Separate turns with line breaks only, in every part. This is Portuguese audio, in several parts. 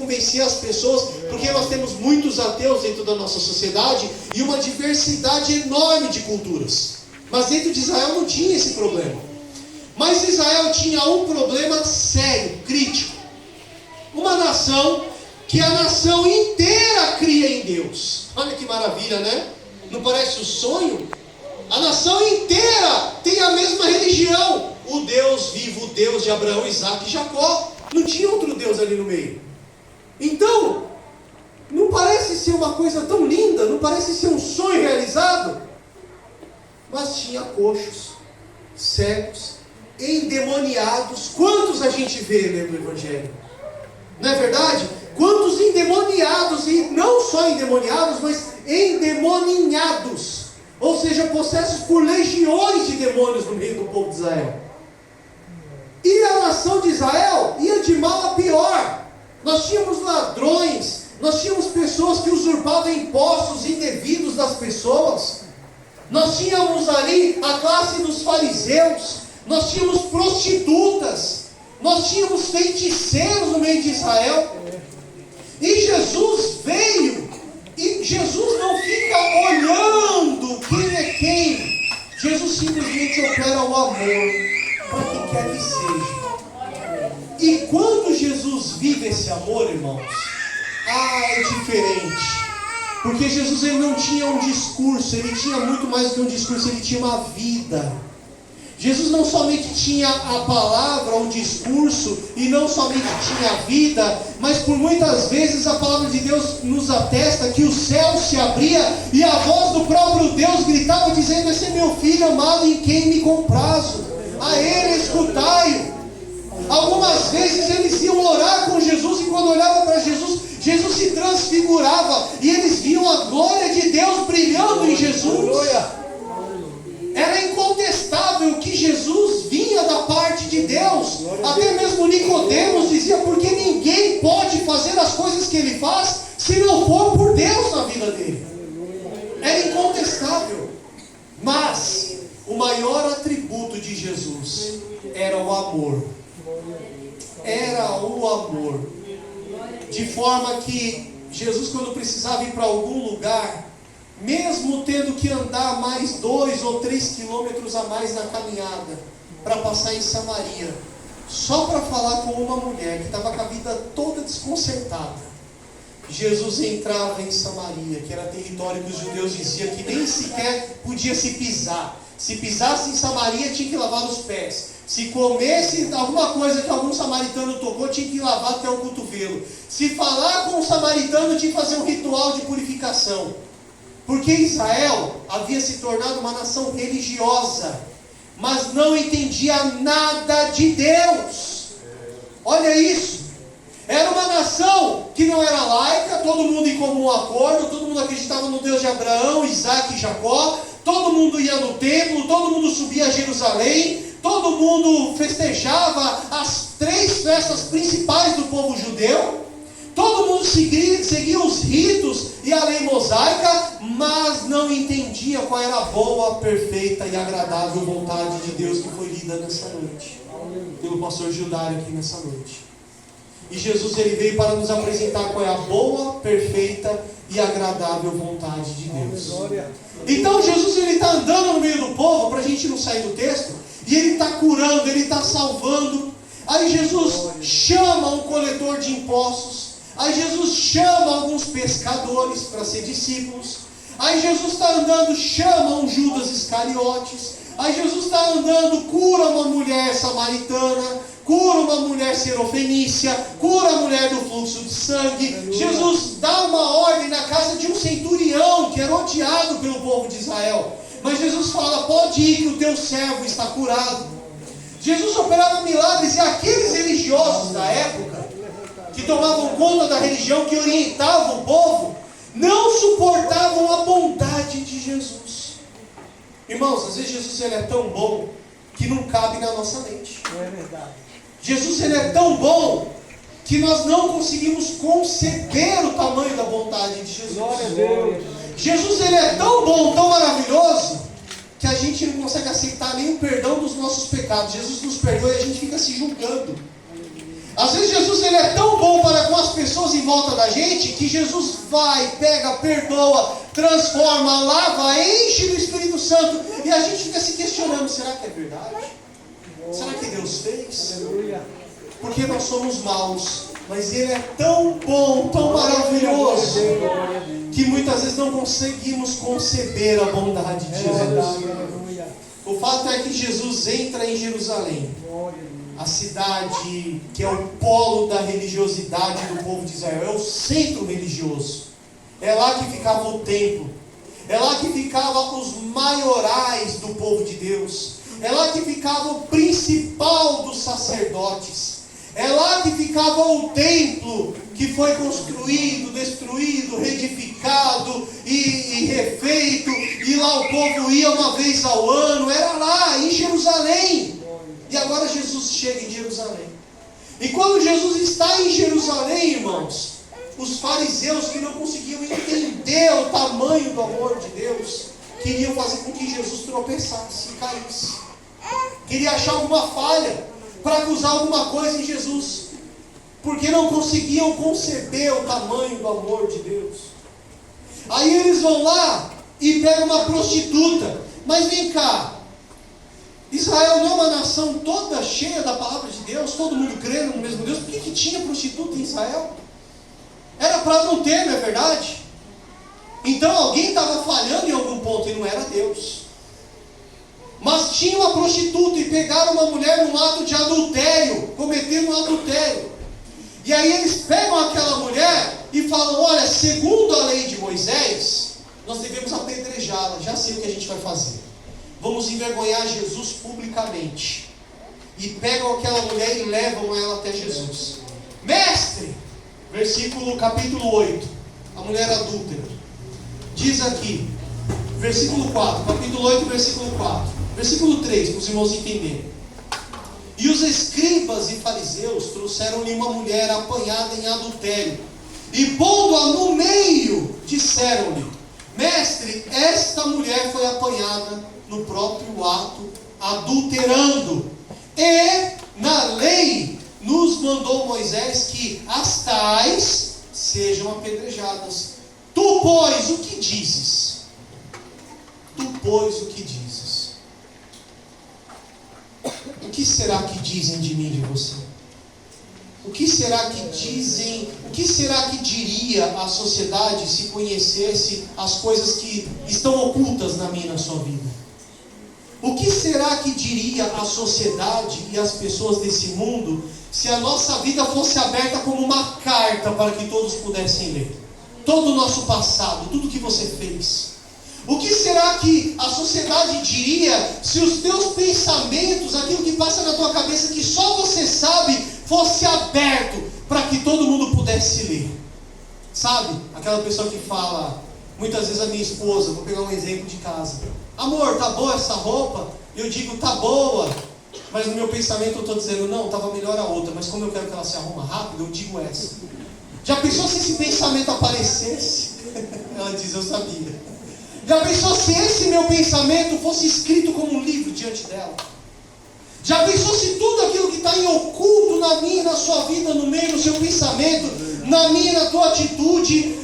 convencer as pessoas, porque nós temos muitos ateus dentro da nossa sociedade e uma diversidade enorme de culturas. Mas dentro de Israel não tinha esse problema. Mas Israel tinha um problema sério, crítico. Uma nação que a nação inteira cria em Deus. Olha que maravilha, né? Não parece um sonho? A nação inteira tem a mesma religião. O Deus vivo, o Deus de Abraão, Isaac e Jacó. Não tinha outro Deus ali no meio. Então, não parece ser uma coisa tão linda, não parece ser um sonho realizado. Mas tinha coxos, cegos, endemoniados. Quantos a gente vê lendo o Evangelho? Não é verdade? Quantos endemoniados, e não só endemoniados, mas endemoninhados. Ou seja, possessos por legiões de demônios no meio do povo de Israel. E a nação de Israel ia de mal a pior. Nós tínhamos ladrões, nós tínhamos pessoas que usurpavam impostos indevidos das pessoas. Nós tínhamos ali a classe dos fariseus, nós tínhamos prostitutas, nós tínhamos feiticeiros no meio de Israel. E Jesus veio, e Jesus não fica olhando quem é quem. Jesus simplesmente opera o amor para quem quer que seja. E quando Jesus vive esse amor, irmãos, é diferente. Porque Jesus ele não tinha um discurso, ele tinha muito mais do que um discurso, ele tinha uma vida. Jesus não somente tinha a palavra, o discurso, e não somente tinha a vida, mas por muitas vezes a palavra de Deus nos atesta que o céu se abria e a voz do próprio Deus gritava dizendo: esse é meu filho amado em quem me comprazo, a ele escutai-o. Algumas vezes eles iam orar com Jesus e quando olhavam para Jesus, Jesus se transfigurava e eles viam a glória de Deus brilhando em Jesus. Era incontestável que Jesus vinha da parte de Deus. Até mesmo Nicodemos dizia: porque ninguém pode fazer as coisas que ele faz se não for por Deus na vida dele. Era incontestável. Mas o maior atributo de Jesus era o amor. Era o amor. De forma que Jesus, quando precisava ir para algum lugar, mesmo tendo que andar mais 2 ou 3 quilômetros a mais na caminhada, para passar em Samaria, só para falar com uma mulher que estava com a vida toda desconcertada, Jesus entrava em Samaria, que era território que os judeus diziam que nem sequer podia se pisar. Se pisasse em Samaria, tinha que lavar os pés. Se comesse alguma coisa que algum samaritano tocou, tinha que lavar até o cotovelo. Se falar com um samaritano, tinha que fazer um ritual de purificação. Porque Israel havia se tornado uma nação religiosa, mas não entendia nada de Deus. Olha isso. Era uma nação que não era laica, todo mundo em comum acordo, todo mundo acreditava no Deus de Abraão, Isaac e Jacó, todo mundo ia no templo, todo mundo subia a Jerusalém, todo mundo festejava as 3 festas principais do povo judeu, todo mundo seguia os ritos e a lei mosaica, mas não entendia qual era a boa, perfeita e agradável vontade de Deus que foi lida nessa noite, pelo pastor Gildário aqui nessa noite. E Jesus ele veio para nos apresentar qual é a boa, perfeita e agradável vontade de Deus. Então Jesus ele está andando no meio do povo, para a gente não sair do texto, e ele está curando, ele está salvando. Aí Jesus chama um coletor de impostos, aí Jesus chama alguns pescadores para ser discípulos, aí Jesus está andando, chama um Judas Iscariotes, aí Jesus está andando, cura uma mulher samaritana, cura uma mulher serofenícia, cura a mulher do fluxo de sangue. Jesus dá uma ordem na casa de um centurião que era odiado pelo povo de Israel, mas Jesus fala: pode ir que o teu servo está curado. Jesus operava milagres, e aqueles religiosos da época, que tomavam conta da religião, que orientavam o povo, não suportavam a bondade de Jesus. Irmãos, às vezes Jesus ele é tão bom que não cabe na nossa mente.
É verdade.
Jesus ele é tão bom que nós não conseguimos conceber o tamanho da bondade de Jesus.
Glória a Deus.
Jesus ele é tão bom, tão maravilhoso, que a gente não consegue aceitar nem o perdão dos nossos pecados. Jesus nos perdoa e a gente fica se julgando. Às vezes Jesus ele é tão bom para com as pessoas em volta da gente que Jesus vai, pega, perdoa, transforma, lava, enche do Espírito Santo. E a gente fica se questionando, será que é verdade? Será que Deus fez? Porque nós somos maus, mas Ele é tão bom, tão maravilhoso, que muitas vezes não conseguimos conceber a bondade de Jesus. O fato é que Jesus entra em Jerusalém, a cidade que é o polo da religiosidade do povo de Israel, é o centro religioso. É lá que ficava o templo, é lá que ficavam os maiorais do povo de Deus, é lá que ficava o principal dos sacerdotes, é lá que ficava o templo que foi construído, destruído, reedificado e refeito, e lá o povo ia uma vez ao ano, era lá em Jerusalém. E agora Jesus chega em Jerusalém. E quando Jesus está em Jerusalém, irmãos, os fariseus que não conseguiam entender o tamanho do amor de Deus, queriam fazer com que Jesus tropeçasse e caísse. Queria achar alguma falha para acusar alguma coisa em Jesus, porque não conseguiam conceber o tamanho do amor de Deus. Aí eles vão lá e pegam uma prostituta. Mas vem cá, Israel não é uma nação toda cheia da palavra de Deus, todo mundo crendo no mesmo Deus? Por que tinha prostituta em Israel? Era para não ter, não é verdade? Então alguém estava falhando em algum ponto e não era Deus. Mas tinha uma prostituta e pegaram uma mulher num ato de adultério, cometeram um adultério. E aí eles pegam aquela mulher e falam, olha, segundo a lei de Moisés, nós devemos apedrejá-la. Já sei o que a gente vai fazer. Vamos envergonhar Jesus publicamente. E pegam aquela mulher e levam ela até Jesus. Mestre, capítulo 8, a mulher adúltera. Diz aqui, versículo 4, capítulo 8, versículo 4. Versículo 3, para os irmãos entenderem. E os escribas e fariseus trouxeram-lhe uma mulher apanhada em adultério, e pondo-a no meio, disseram-lhe, mestre, esta mulher foi apanhada no próprio ato, adulterando. E na lei nos mandou Moisés que as tais sejam apedrejadas. Tu, pois, o que dizes? Tu, pois, o que dizes? O que será que dizem de mim e de você? O que será que dizem? O que será que diria a sociedade se conhecesse as coisas que estão ocultas na minha e na sua vida? O que será que diria a sociedade e as pessoas desse mundo se a nossa vida fosse aberta como uma carta para que todos pudessem ler? Todo o nosso passado, tudo que você fez. O que será que a sociedade diria se os teus pensamentos, aquilo que passa na tua cabeça que só você sabe, fosse aberto para que todo mundo pudesse ler? Sabe? Aquela pessoa que fala, muitas vezes a minha esposa, vou pegar um exemplo de casa. Amor, tá boa essa roupa? Eu digo, tá boa. Mas no meu pensamento eu estou dizendo, não, estava melhor a outra. Mas como eu quero que ela se arruma rápido, eu digo essa. Já pensou se esse pensamento aparecesse? Ela diz, eu sabia. Já pensou se esse meu pensamento fosse escrito como um livro diante dela? Já pensou se tudo aquilo que está em oculto na minha e na sua vida, no meio do seu pensamento, na minha e na tua atitude,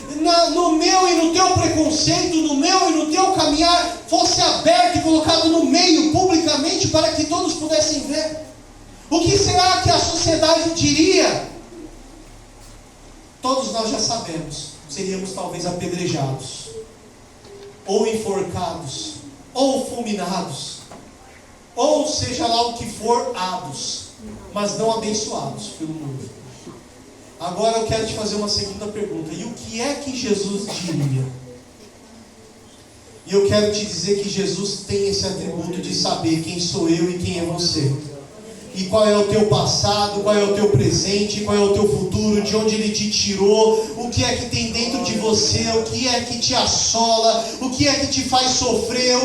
no meu e no teu preconceito, no meu e no teu caminhar, fosse aberto e colocado no meio, publicamente, para que todos pudessem ver? O que será que a sociedade diria? Todos nós já sabemos, seríamos talvez apedrejados, ou enforcados, ou fulminados, ou seja lá o que for, mas não abençoados pelo mundo. Agora eu quero te fazer uma segunda pergunta. E o que é que Jesus diria? E eu quero te dizer que Jesus tem esse atributo de saber quem sou eu e quem é você. E qual é o teu passado, qual é o teu presente, qual é o teu futuro, de onde Ele te tirou, o que é que tem dentro de você, o que é que te assola, o que é que te faz sofrer,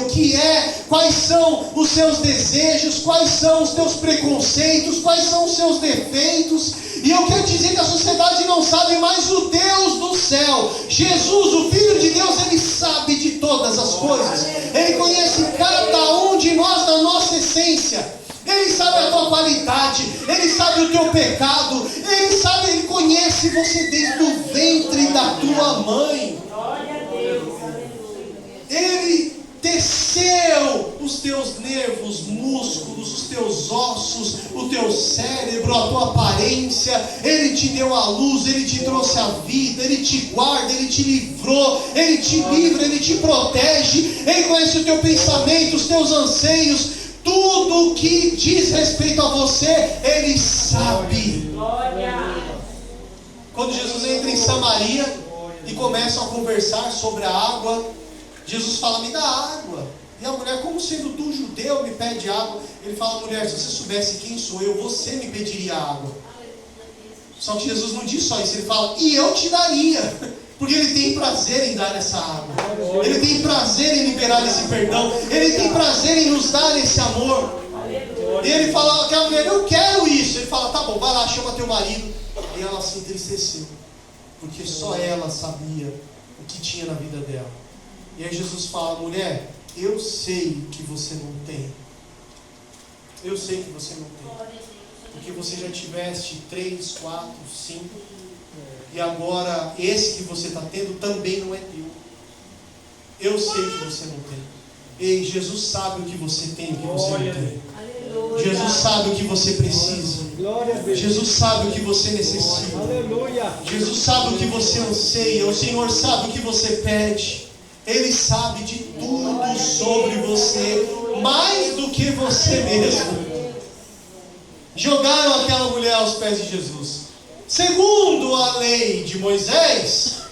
quais são os seus desejos, quais são os teus preconceitos, quais são os seus defeitos. E eu quero te dizer que a sociedade não sabe, mas o Deus do céu, Jesus, o Filho de Deus, Ele sabe de todas as coisas. Ele conhece cada um de nós na nossa essência. Ele sabe a tua qualidade, Ele sabe o teu pecado, Ele sabe, Ele conhece você desde o ventre da tua mãe. Ele teceu os teus nervos, músculos, os teus ossos, o teu cérebro, a tua aparência. Ele te deu a luz, Ele te trouxe a vida, Ele te guarda, Ele te livrou, Ele te livra, Ele te protege. Ele conhece o teu pensamento, os teus anseios, tudo que diz respeito a você, Ele sabe. Quando Jesus entra em Samaria e começam a conversar sobre a água, Jesus fala, me dá água. E a mulher, como sendo tu judeu, me pede água. Ele fala, mulher, se você soubesse quem sou eu, você me pediria água. Só que Jesus não diz só isso, Ele fala, e eu te daria. Porque Ele tem prazer em dar essa água. Ele tem prazer em liberar esse perdão. Ele tem prazer em nos dar esse amor. E Ele fala, aquela mulher, eu quero isso. Ele fala, tá bom, vai lá, chama teu marido. E ela se entristeceu, porque só ela sabia o que tinha na vida dela. E aí Jesus fala, mulher, eu sei que você não tem. Eu sei que você não tem. Porque você já tiveste 3, 4, 5. E agora esse que você está tendo também não é teu. Eu sei que você não tem. Ei, Jesus sabe o que você tem e o que você não tem. Jesus sabe o que você precisa. Jesus sabe o que você necessita. Jesus sabe o que você anseia. O Senhor sabe o que você pede. Ele sabe de tudo sobre você, mais do que você mesmo. Jogaram aquela mulher aos pés de Jesus. Segundo a lei de Moisés,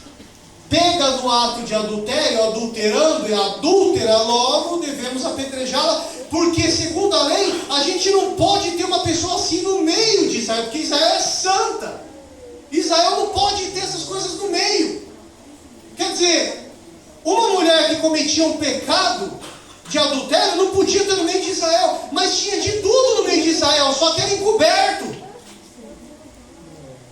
pega no ato de adultério, adulterando e adúltera, logo devemos apedrejá-la, porque segundo a lei, a gente não pode ter uma pessoa assim no meio de Israel, porque Israel é santa. Israel não pode ter essas coisas no meio. Quer dizer, uma mulher que cometia um pecado de adultério não podia ter no meio de Israel, mas tinha de tudo no meio de Israel, só que era encoberto.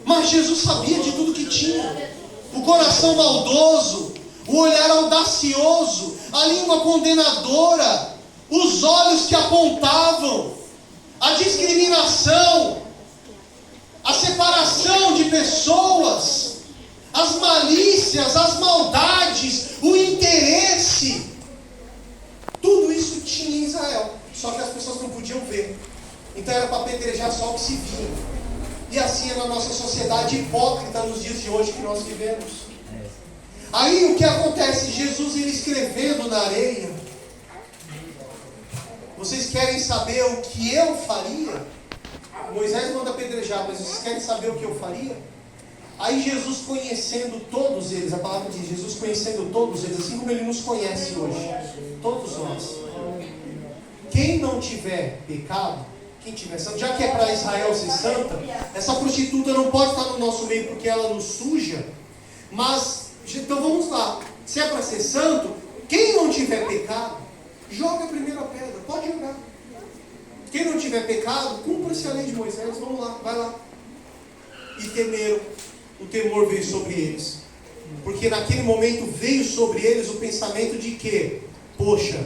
Mas Jesus sabia de tudo que tinha. O coração maldoso, o olhar audacioso, a língua condenadora, os olhos que apontavam, a discriminação, a separação de pessoas, as malícias, as maldades, o interesse, tudo isso tinha em Israel, só que as pessoas não podiam ver. Então era para apedrejar só o que se via. E assim é na nossa sociedade hipócrita nos dias de hoje que nós vivemos. Aí o que acontece? Jesus, ele escrevendo na areia. Vocês querem saber o que eu faria? Moisés manda apedrejar, mas vocês querem saber o que eu faria? Aí Jesus conhecendo todos eles, a palavra diz, Jesus conhecendo todos eles, assim como Ele nos conhece hoje, todos nós. Quem não tiver pecado, quem tiver santo, já que é para Israel ser santa, essa prostituta não pode estar no nosso meio porque ela nos suja, mas, então vamos lá, se é para ser santo, quem não tiver pecado, joga a primeira pedra, pode jogar. Quem não tiver pecado, cumpra-se a lei de Moisés, vamos lá, vai lá. E temeram. O temor veio sobre eles, porque naquele momento veio sobre eles o pensamento de que, poxa,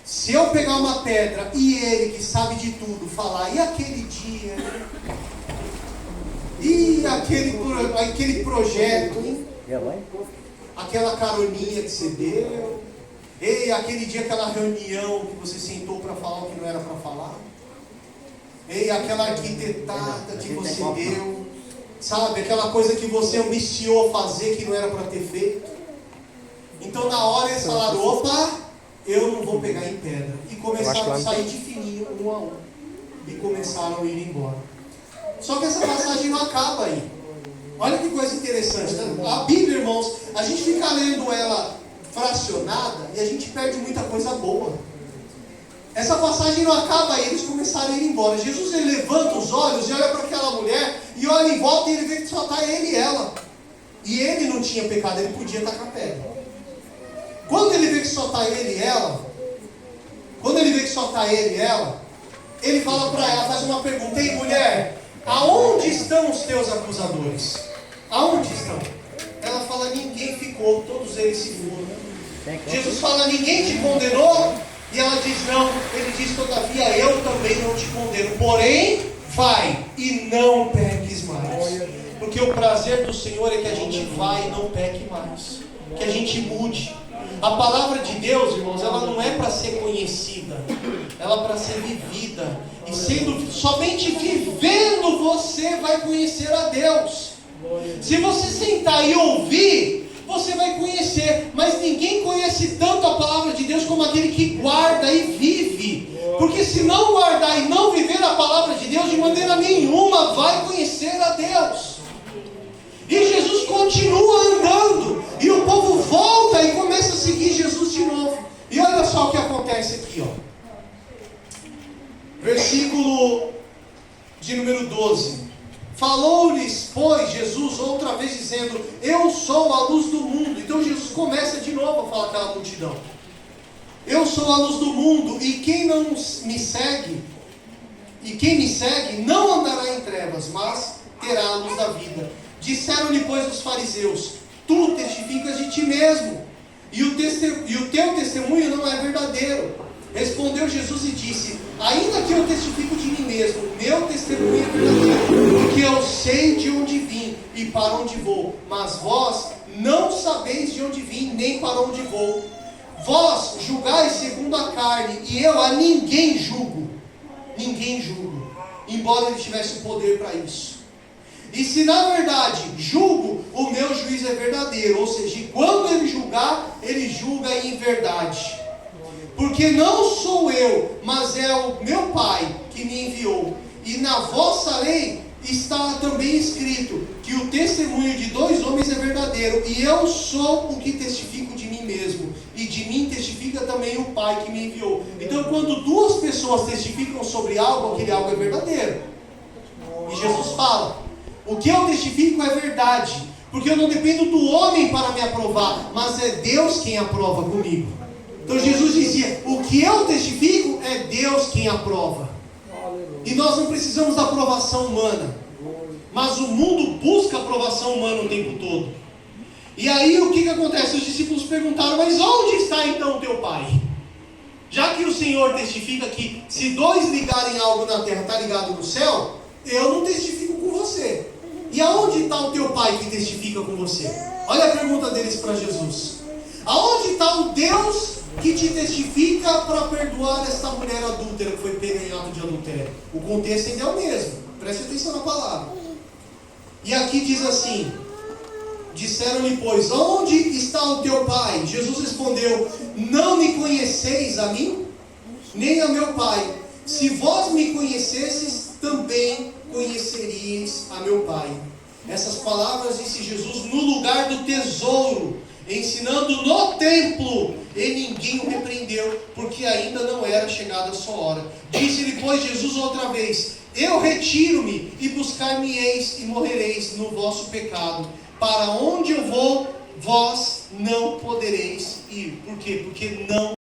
se eu pegar uma pedra e ele que sabe de tudo falar, e aquele dia, e aquele projeto, hein? Aquela caroninha que você deu, e aquele dia, aquela reunião que você sentou para falar o que não era para falar, e aquela arquitetada que você deu, sabe, aquela coisa que você ambiciou fazer que não era para ter feito. Então na hora eles falaram, opa, eu não vou pegar em pedra. E começaram a sair de fininho, um a um. E começaram a ir embora. Só que essa passagem não acaba aí. Olha que coisa interessante. A Bíblia, irmãos, a gente fica lendo ela fracionada e a gente perde muita coisa boa. Essa passagem não acaba aí, eles começaram a ir embora. Jesus, ele levanta os olhos e olha para aquela mulher e olha em volta e ele vê que só está ele e ela. E ele não tinha pecado, ele podia tacar pedra. Quando ele vê que só está ele e ela, ele fala para ela, faz uma pergunta, ei mulher, aonde estão os teus acusadores? Aonde estão? Ela fala, ninguém ficou, todos eles se foram. Jesus fala, ninguém te condenou? E ela diz não, ele diz todavia eu também não te condeno, porém vai e não peques mais. Porque o prazer do Senhor é que a gente vai e não peque mais, que a gente mude. A palavra de Deus, irmãos, ela não é para ser conhecida, ela é para ser vivida. E sendo somente vivendo você vai conhecer a Deus. Se você sentar e ouvir, você vai conhecer. Mas ninguém conhece tanto a palavra de Deus como aquele que guarda e vive. Porque se não guardar e não viver a palavra de Deus, de maneira nenhuma vai conhecer a Deus. E Jesus continua andando, e o povo volta e começa a seguir Jesus de novo. E olha só o que acontece aqui, ó. Versículo de número 12. Falou-lhes, pois, Jesus outra vez dizendo, eu sou a luz do mundo. Então Jesus começa de novo a falar com aquela multidão. Eu sou a luz do mundo, e quem não me segue, não andará em trevas, mas terá a luz da vida. Disseram-lhe, pois, os fariseus, tu testificas de ti mesmo, e o teu testemunho não é verdadeiro. Respondeu Jesus e disse, ainda que eu testifico de mim mesmo, meu testemunho é verdadeiro, porque eu sei de onde vim e para onde vou, mas vós não sabeis de onde vim, nem para onde vou. Vós julgais segundo a carne, e eu a ninguém julgo, embora ele tivesse o poder para isso. E se na verdade julgo, o meu juízo é verdadeiro, ou seja, quando ele julgar, ele julga em verdade. Porque não sou eu, mas é o meu Pai que me enviou. E na vossa lei está também escrito que o testemunho de dois homens é verdadeiro, e eu sou o que testifico de mim mesmo, e de mim testifica também o Pai que me enviou. Então quando duas pessoas testificam sobre algo, aquele algo é verdadeiro. E Jesus fala, o que eu testifico é verdade, porque eu não dependo do homem para me aprovar, mas é Deus quem aprova comigo. Então Jesus dizia, o que eu testifico é Deus quem aprova. E nós não precisamos da aprovação humana, mas o mundo busca aprovação humana o tempo todo. E aí o que acontece? Os discípulos perguntaram, mas onde está então o teu Pai? Já que o Senhor testifica que se dois ligarem algo na terra, está ligado no céu, eu não testifico com você. E aonde está o teu Pai que testifica com você? Olha a pergunta deles para Jesus. Aonde está o Deus que te testifica para perdoar esta mulher adúltera que foi pega em ato de adultério? O contexto ainda é o mesmo. Preste atenção na palavra. E aqui diz assim, disseram-lhe, pois, onde está o teu Pai? Jesus respondeu, não me conheceis a mim, nem a meu Pai. Se vós me conhecesses, também conheceríeis a meu Pai. Essas palavras disse Jesus no lugar do tesouro, ensinando no templo, e ninguém o repreendeu, porque ainda não era chegada a sua hora. Disse-lhe, pois, Jesus outra vez, eu retiro-me, e buscar-me-eis, e morrereis no vosso pecado. Para onde eu vou, vós não podereis ir. Por quê? Porque não